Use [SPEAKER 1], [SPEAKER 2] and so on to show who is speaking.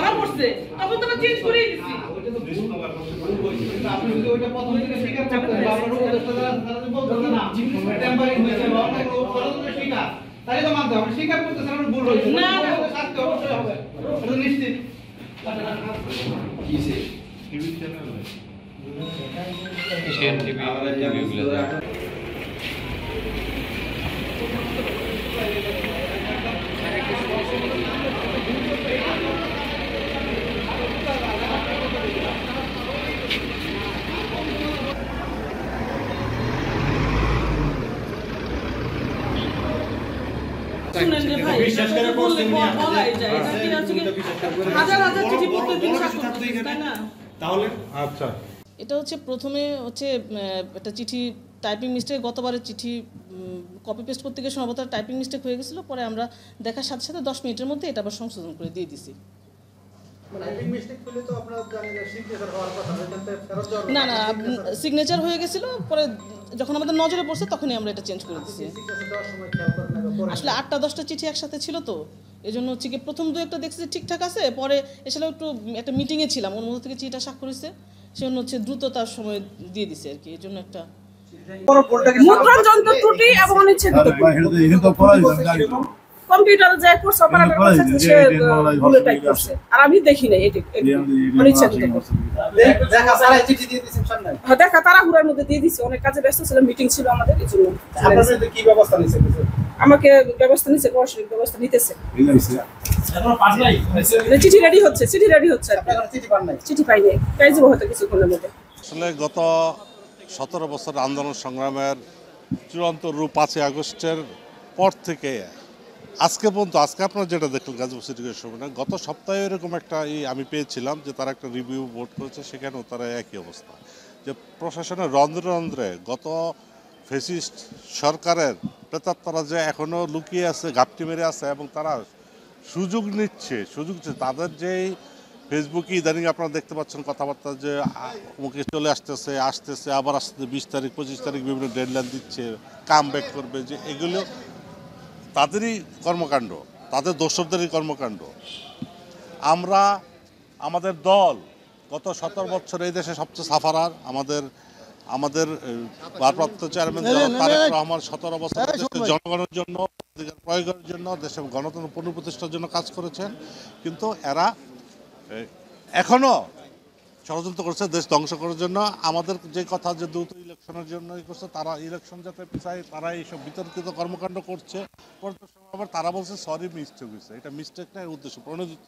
[SPEAKER 1] ধরা পড়ছে তখন তো চেঞ্জ করেই দিছি।
[SPEAKER 2] আপনি যদি ওইটা প্রথমে থেকে স্বীকার করতেন বা আপনার উপদেষ্টা তারা বলতেন না টেম্পারিং হয়েছে বা অনেক ষড়যন্ত্র স্বীকার, তাই তো মানতে হবে। স্বীকার করতেছেন আপনার ভুল হয়েছে না, শাস্তি অবশ্যই হবে, এটা নিশ্চিত। কিসে টিভি চ্যানেল এশিয়ান টিভি টিভিগুলো
[SPEAKER 1] শুনেন রে ভাই, বিশ্বাস করে বললে বলাই যায়, এটা কি আছে কি হাজার হাজার চিঠি প্রত্যেকদিন স্বাক্ষর করতেছে, তাই না?
[SPEAKER 3] তাহলে আচ্ছা,
[SPEAKER 4] এটা হচ্ছে প্রথমে হচ্ছে একটা চিঠি টাইপিং মিস্টেক, গতবারের চিঠি কপি পেস্ট করতে গিয়ে সম্ভবত টাইপিং মিস্টেক হয়ে গেছিলো, পরে আমরা দেখার সাথে সাথে 10 মিনিটের মধ্যে এটা আবার সংশোধন করে দিয়ে দিছি। না না, সিগনেচার হয়ে গেছিলো, পরে যখন আমাদের নজরে পড়ছে তখনই আমরা এটা চেঞ্জ করে দিচ্ছি। আসলে 8টা-10টা চিঠি একসাথে ছিল, তো এই জন্য হচ্ছে কি প্রথম দু একটা দেখছি ঠিকঠাক আছে, পরে এসে একটু একটা মিটিংয়ে ছিলাম, ওর মধ্যে থেকে চিঠিটা স্বাক্ষর হয়েছে, সেজন্য হচ্ছে দ্রুততার সময় দিয়ে দিছে আর কি, এই জন্য একটা
[SPEAKER 1] মুদ্রণ যন্ত্র ত্রুটি এবং অনিচ্ছাকৃত কম্পিউটারে যে কোর্স অপারেটর করছে সে ভুলে টাইপ করছে, আর আমি দেখি নাই এটা অনিচ্ছাকৃত
[SPEAKER 2] দেখা সারা চিঠি দিয়ে দিয়েছেন সামনে।
[SPEAKER 1] হ্যাঁ, দেখা তাড়াহুড়ার মধ্যে দিয়ে দিছি, অনেক কাজে ব্যস্ত ছিলাম, মিটিং ছিল আমাদের, এই জন্য।
[SPEAKER 2] আপনাদের কি ব্যবস্থা নিয়েছে?
[SPEAKER 1] আমাকে ব্যবস্থা নিচ্ছে, প্রশাসনিক ব্যবস্থা নিতেছে। চিঠি রেডি হচ্ছে, চিঠি রেডি হচ্ছে,
[SPEAKER 2] চিঠি পান নাই?
[SPEAKER 1] চিঠি পাই নাই, পেয়ে যাবো হয়তো কিছুক্ষণের মধ্যে।
[SPEAKER 3] আসলে গত 17 বছর আন্দোলন সংগ্রামের চূড়ান্ত রূপ 5ই আগস্টের পর থেকে আজকে পর্যন্ত, আজকে আপনারা যেটা দেখলেন গাজীপুর সিটি কর্পোরেশনে, গত সপ্তাহে এরকম একটা আমি পেয়েছিলাম যে তারা একটা রিভিউ বোর্ড করেছে, সেখানেও তারা একই অবস্থা, যে প্রশাসনের রন্ধ্রে রন্ধ্রে গত ফ্যাসিস্ট সরকারের প্রেতাত্মারা যে এখনও লুকিয়ে আছে, ঘাপটি মেরে আছে, এবং তারা সুযোগ নিচ্ছে, তাদের যেই ফেসবুকে ইদানিং আপনারা দেখতে পাচ্ছেন কথাবার্তা যে মুখে চলে আসতেছে আবার আসতে 20 তারিখ 25 তারিখ বিভিন্ন ডেডলাইন দিচ্ছে, কাম ব্যাক করবে, যে এগুলো তাদেরই কর্মকাণ্ড, তাদের দোসরদেরই কর্মকাণ্ড। আমাদের দল গত 17 বছর এই দেশে সবচেয়ে সাফারার, আমাদের ভারপ্রাপ্ত চেয়ারম্যান তারেক রহমান 17 বছর জনগণের জন্য, অধিকার প্রয়োগের জন্য, দেশের গণতন্ত্র পুনঃপ্রতিষ্ঠার জন্য কাজ করেছেন, কিন্তু এরা এখনো ষড়যন্ত্র করছে দেশ ধ্বংস করার জন্য। আমাদের যে কথা যে দ্রুত ইলেকশনের জন্যই করছে, তারা ইলেকশন যাতে চায়, তারা এইসব বিতর্কিত কর্মকাণ্ড করছে, আবার তারা বলছে সরি মিস্টেক হয়েছে, এটা মিস্টেক না, উদ্দেশ্য প্রণোদিত।